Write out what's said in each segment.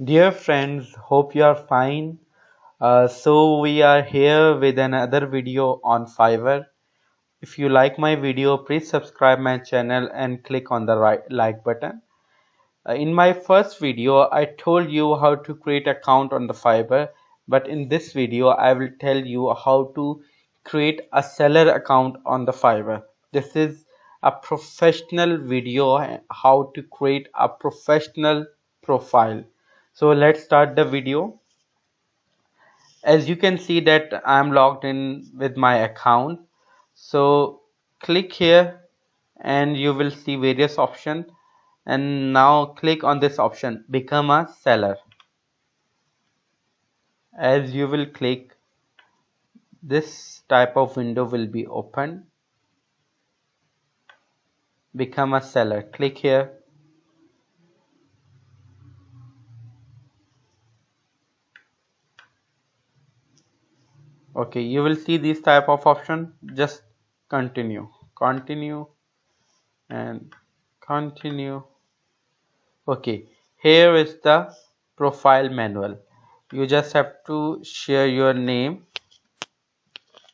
Dear friends, hope you are fine. So we are here with another video on Fiverr. If you like my video, please subscribe my channel and click on the right like button. In my first video, I told you how to create account on the Fiverr, but in this video, I will tell you how to create a seller account on the Fiverr. This is a professional video how to create a professional profile. So let's start the video. As you can see that I'm logged in with my account. So click here and you will see various options, and now click on this option, become a seller. As you will click, this type of window will be open. Become a seller, click here. Okay, you will see this type of option. Just continue and continue. Okay, here is the profile manual. You just have to share your name.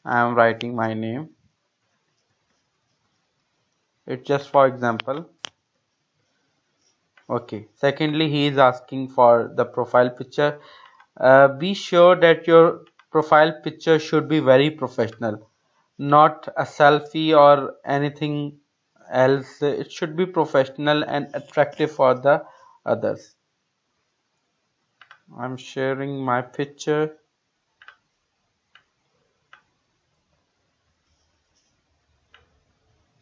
I am writing my name. It's just for example. Okay. Secondly, he is asking for the profile picture. Be sure that your profile picture should be very professional, not a selfie or anything else. It should be professional and attractive for the others. I'm sharing my picture.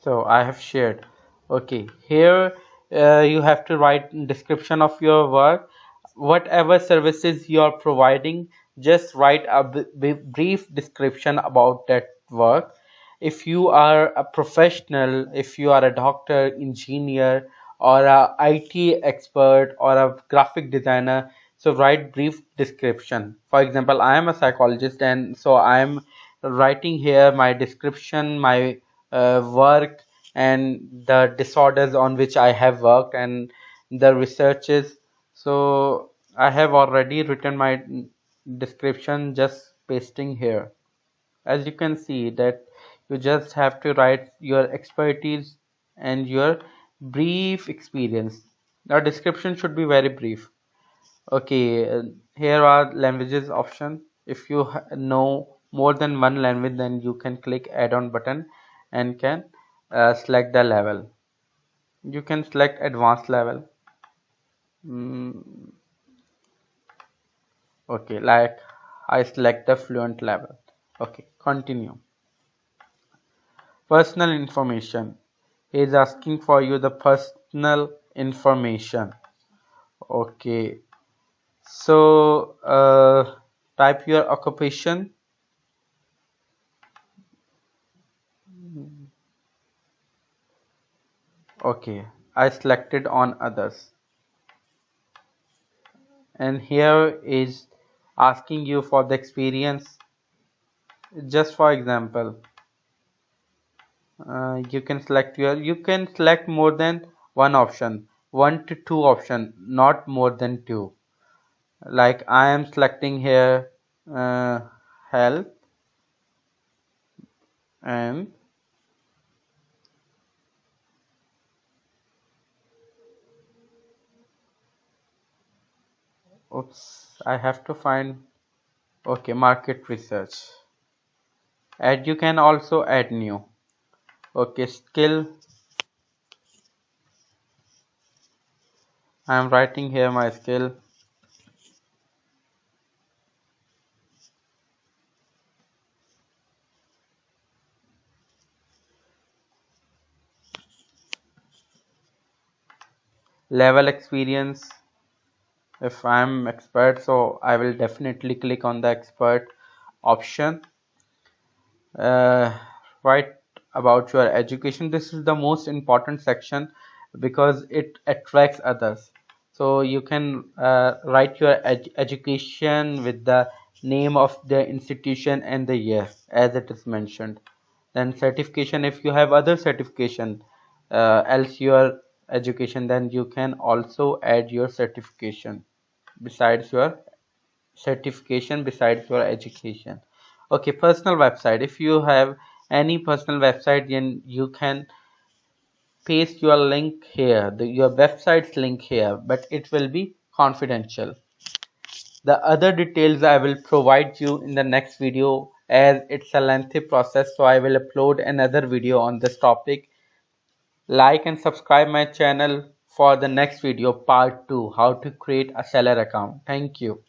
So I have shared. Okay, here you have to write description of your work. Whatever services you are providing, just write a brief description about that work. If you are a professional, if you are a doctor, engineer, or a IT expert or a graphic designer, so write brief description. For example, I am a psychologist, and so I am writing here my description, my work, and the disorders on which I have worked and the researches. So I have already written my description, just pasting here. As you can see that you just have to write your expertise and your brief experience. Our description should be very brief. Okay, here are languages option. If you know more than one language, then you can click add-on button and can select the level. You can select advanced level. Mm, okay, like I select the fluent level. Okay, continue. Personal information. He is asking for you the personal information. Okay, so type your occupation. Okay, I selected on others, and here is asking you for the experience. Just for example, you can select more than one option, 1 to 2 option, not more than two. Like I am selecting here uh, health and oops, I have to find. Okay, market research. Add, you can also add new. Okay, skill. I am writing here my skill. Level experience. If I'm expert, so I will definitely click on the expert option. uh, write about your education. This is the most important section because it attracts others. So you can write your education with the name of the institution and the year as it is mentioned. Then certification, if you have other certification else your education, then you can also add your certification. besides your certification, besides your education. Okay, personal website. If you have any personal website, then you can paste your link here, your website's link here, but it will be confidential. The other details I will provide you in the next video, as it's a lengthy process, so I will upload another video on this topic. Like and subscribe my channel for the next video, part 2, how to create a seller account. Thank you.